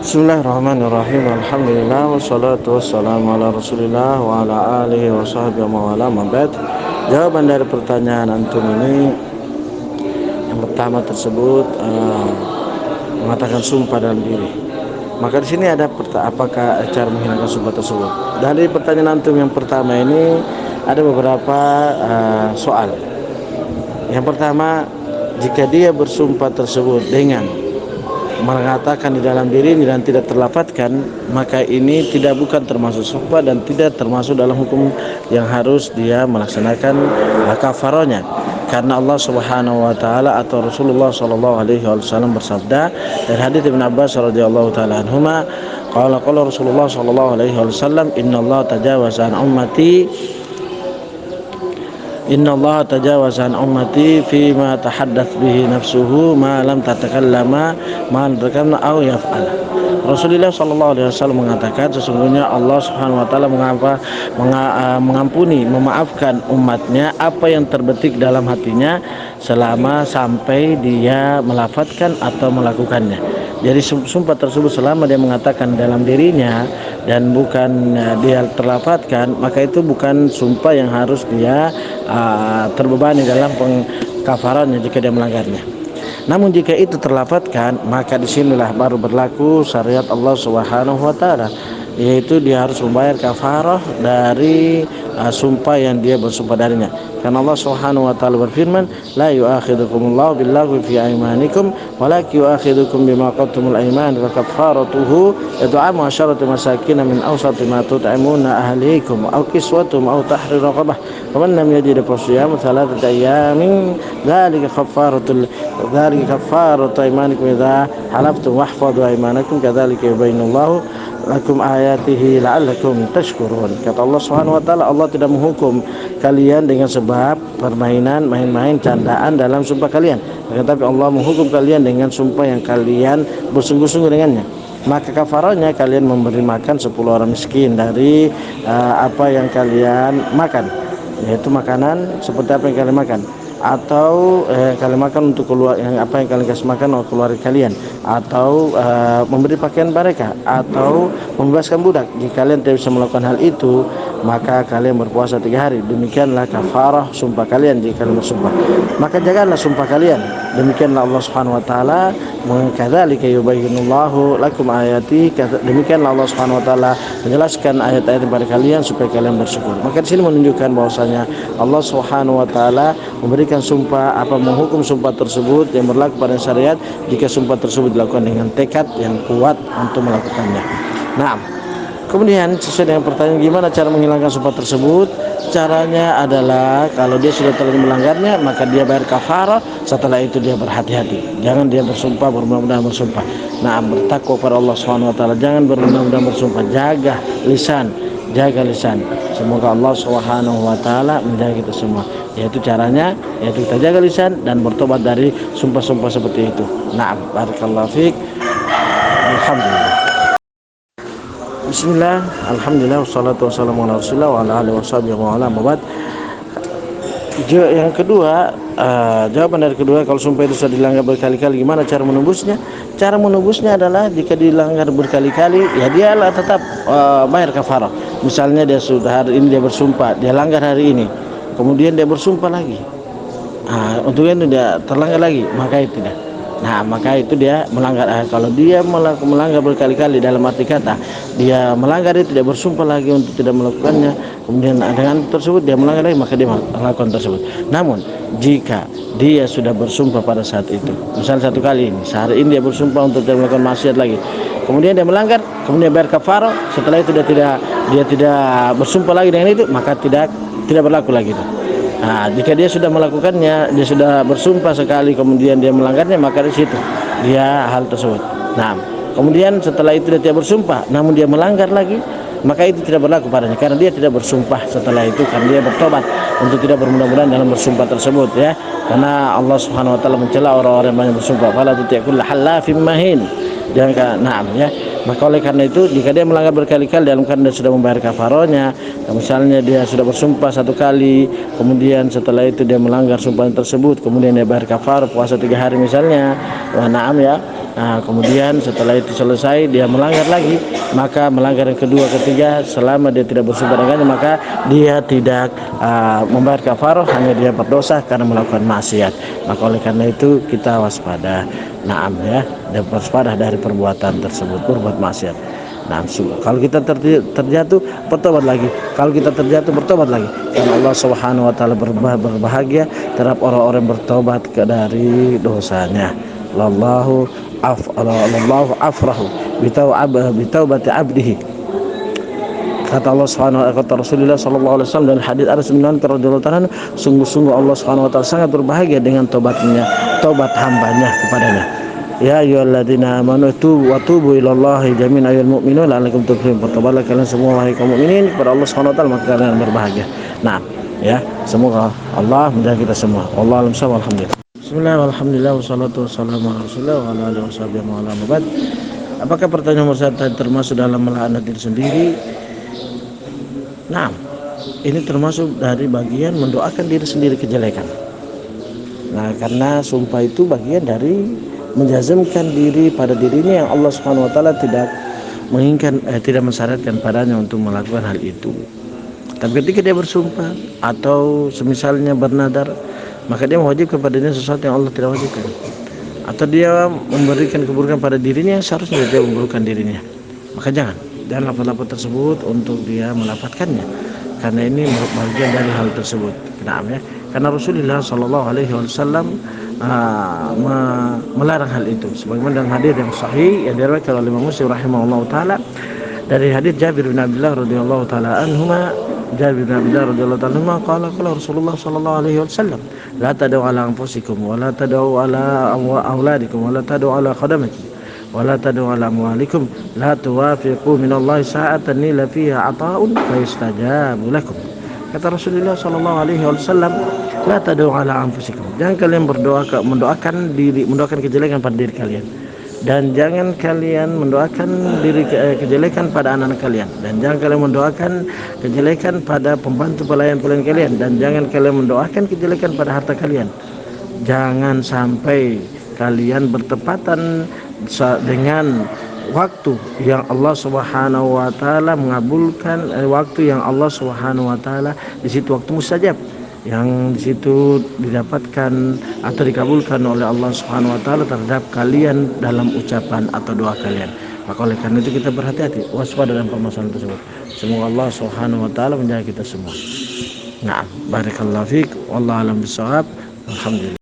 Bismillahirrahmanirrahim. Alhamdulillah wassalatu wassalamu ala Rasulillah wa ala alihi wa sahbihi wa wala mabad. Jawaban dari pertanyaan antum ini yang pertama tersebut mengatakan sumpah dalam diri. Maka di sini ada apakah cara menghilangkan sumpah tersebut? Dari pertanyaan antum yang pertama ini ada beberapa soal. Yang pertama, jika dia bersumpah tersebut dengan mengatakan di dalam dirinya dan tidak terlafadzkan, maka ini bukan termasuk sumpah dan tidak termasuk dalam hukum yang harus dia melaksanakan kafarahnya. Karena Allah Subhanahu wa taala atau Rasulullah sallallahu alaihi wasallam bersabda dari hadits Ibnu Abbas radhiyallahu taala anhuma, qala Rasulullah sallallahu alaihi wasallam, innallaha tajawaza an ummati Inna Allah tajawaza an ummati fima tahaddath bihi nafsuhu ma lam tatakallama ma takamna aw yaf'al. Rasulullah sallallahu alaihi wasallam mengatakan, sesungguhnya Allah Subhanahu wa taala mengampuni, memaafkan umatnya apa yang terbetik dalam hatinya selama sampai dia melafadzkan atau melakukannya. Jadi sumpah tersebut selama dia mengatakan dalam dirinya dan bukan dia terlafadzkan, maka itu bukan sumpah yang harus dia terbebani dalam pengkafarannya jika dia melanggarnya. Namun jika itu terlafadzkan, maka disinilah baru berlaku syariat Allah Subhanahu wa taala, yaitu dia harus membayar kafarah dari sumpah yang dia bersumpah darinya. Karena Allah Subhanahu wa taala berfirman, la yu'akhidukumullahu billaghwi fi aymanikum walakin yu'akhidukum bima qadtumul ayman wa kafaratuhu it'amu 'asharati masakin min awsati ma tut'imuna ahlikum aw kiswatum aw tahriru raqabah faman lam yajid fasiyam thalathata ayyamin dzalika kafaratu aymanikum idza halaftum wahfadhu aymanakum kadzalika yubayyinullahu lakum ayatihi la'allakum tashkurun. Kata Allah Subhanahu wa taala, Allah tidak menghukum kalian dengan sebab permainan, main-main, candaan dalam sumpah kalian. Tetapi Allah menghukum kalian dengan sumpah yang kalian bersungguh-sungguh dengannya. Maka kafarahnya kalian memberi makan 10 orang miskin dari apa yang kalian makan, yaitu makanan seperti apa yang kalian makan, atau kalian makan untuk keluar yang apa yang kalian kasih makan oleh keluarga kalian, atau memberi pakaian mereka, atau membebaskan budak. Jika kalian tidak bisa melakukan hal itu, maka kalian berpuasa 3 hari. Demikianlah kafarah sumpah kalian jika kalian bersumpah. Maka jagalah sumpah kalian. Demikianlah Allah Subhanahu wa taala, kadzalika yubayyinullahu lakum ayati. Demikianlah Allah Subhanahu wa taala menjelaskan ayat-ayat kepada kalian supaya kalian bersyukur. Maka di sini menunjukkan bahwasanya Allah Subhanahu wa taala memberikan sumpah, menghukum sumpah tersebut yang berlaku pada syariat jika sumpah tersebut dilakukan dengan tekad yang kuat untuk melakukannya. Nah, kemudian sesuai dengan pertanyaan gimana cara menghilangkan sumpah tersebut? Caranya adalah kalau dia sudah telah melanggarnya, maka dia bayar kafarah. Setelah itu dia berhati-hati. Jangan dia bersumpah bermudah-mudahan bersumpah. Nah, bertakwa kepada Allah Subhanahu wa taala. Jangan bermudah-mudahan bersumpah. Jaga lisan. Semoga Allah Subhanahu wa taala menjaga kita semua. Yaitu caranya, yaitu kita jaga lisan dan bertobat dari sumpah-sumpah seperti itu. Na'am, barakallahu fiik. Alhamdulillah. Bismillah, alhamdulillah, wassalatu wassalamu ala Rasulillah wa ala alihi washabihi wa ala mabad. Yang kedua, jawaban dari kedua, kalau sumpah itu sudah dilanggar berkali-kali, gimana cara menembusnya? Cara menembusnya adalah jika dilanggar berkali-kali, ya dia tetap bayar kafarah. Misalnya dia sudah hari ini dia bersumpah, dia langgar hari ini, kemudian dia bersumpah lagi, untuk itu dia terlanggar lagi, maka itu tidak. Nah, maka itu dia melanggar. Kalau dia melanggar berkali-kali, dalam arti kata dia melanggar, dia tidak bersumpah lagi untuk tidak melakukannya, kemudian dengan tersebut dia melanggar lagi, maka dia melakukan tersebut. Namun jika dia sudah bersumpah pada saat itu, misalnya satu kali ini, sehari ini dia bersumpah untuk tidak melakukan maksiat lagi, kemudian dia melanggar, kemudian bayar kafarah, setelah itu dia tidak bersumpah lagi dengan itu, maka tidak berlaku lagi itu. Nah, jika dia sudah melakukannya, dia sudah bersumpah sekali, kemudian dia melanggarnya, maka di situ dia hal tersebut. Nah, kemudian setelah itu dia tidak bersumpah, namun dia melanggar lagi, maka itu tidak berlaku padanya, karena dia tidak bersumpah setelah itu, karena dia bertobat untuk tidak bermudah-mudahan dalam bersumpah tersebut, ya. Karena Allah Subhanahu wa taala mencela orang-orang yang banyak bersumpah, fala tuti'u kulla halafin mahin. Jangan, ya. Maka oleh karena itu jika dia melanggar berkali-kali dalam keadaan dia sudah membayar kafarohnya, misalnya dia sudah bersumpah 1 kali, kemudian setelah itu dia melanggar sumpah tersebut, kemudian dia bayar kafarah puasa 3 hari misalnya, naam ya. Nah, kemudian setelah itu selesai dia melanggar lagi, maka melanggar yang kedua, ketiga, selama dia tidak bersumpah dengannya, maka dia tidak membayar kafarah, hanya dia berdosa karena melakukan maksiat. Maka oleh karena itu kita waspada, naam ya, dan waspada dari perbuatan tersebut, berbuat maksiat. Nah, kalau kita terjatuh, bertobat lagi. Kalau kita terjatuh, bertobat lagi. Karena Allah Subhanahu wa taala berbahagia terhadap orang-orang yang bertobat dari dosanya. Wallahu afrahu bitaubati abdihi. Kata Allah Subhanahu wa taala, kata Rasulullah sallallahu alaihi wasallam dan hadis Anas bin Malik radhiyallahu taala, sungguh-sungguh Allah Subhanahu wa taala sangat berbahagia dengan taubat hambanya kepadanya. Ya ayyuhalladzina amanu tubu ilallahi jami'an ayyuhal mu'minun la'allakum tuflihun. Bertobatlah kalian semua wahai kaum mukminin kepada Allah Subhanahu wa taala, maka kalian berbahagia. Nah, ya, semoga Allah menjaga kita semua. Wallahu a'lam bishawab. Alhamdulillah. Bismillah walhamdulillah wassalatu wassalamu ala Rasulillah wa ala alihi washabihi wa ala mabad. Apakah pertanyaan nomor 1 termasuk dalam melaknat diri sendiri? Nah, ini termasuk dari bagian mendoakan diri sendiri kejelekan. Nah, karena sumpah itu bagian dari menjazmkan diri pada dirinya yang Allah Subhanahu wa taala tidak menginginkan, tidak mensyaratkan padanya untuk melakukan hal itu. Tapi ketika dia bersumpah atau semisalnya bernadar, maka dia mewajibkan padanya sesuatu yang Allah tidak wajibkan. Atau dia memberikan keburukan pada dirinya yang seharusnya dia memburukan dirinya. Maka jangan lafaz-lafaz tersebut untuk dia melafazkannya, karena ini bagian dari hal tersebut. Kenapa ya? Karena Rasulullah sallallahu alaihi wasallam melarang hal itu, sebagaimana dalam hadis yang sahih yang diriwayatkan oleh Imam Muslim rahimahullahu taala dari hadis Jabir bin Abdullah radhiyallahu taala anhuma. Jabir bin Abdullah radhiyallahu taala qala Rasulullah sallallahu alaihi wasallam, la tad'u ala anfusikum wa la tad'u ala auladikum wa la tad'u ala qadamikum wa la tad'u ala amwalikum la tuwafiqu min Allah sa'atan nila fiha ata'un fa yustajabu lakum. Kata Rasulullah sallallahu alaihi wasallam, la tad'u ala anfusikum. Jangan kalian mendoakan kejelekan pada diri kalian, dan jangan kalian mendoakan kejelekan pada anak-anak kalian, dan jangan kalian mendoakan kejelekan pada pembantu pelayan kalian, dan jangan kalian mendoakan kejelekan pada harta kalian. Jangan sampai kalian bertepatan dengan waktu yang Allah Subhanahu wa taala mengabulkan, waktu yang Allah Subhanahu wa taala di situ waktu mustajab, yang di situ didapatkan atau dikabulkan oleh Allah Subhanahu wa taala terhadap kalian dalam ucapan atau doa kalian. Maka oleh karena itu kita berhati-hati, waspada dalam permasalahan tersebut. Semoga Allah Subhanahu wa taala menjaga kita semua. Nah, barakallahu fiik, wallahu a'lam bishawab. Alhamdulillah.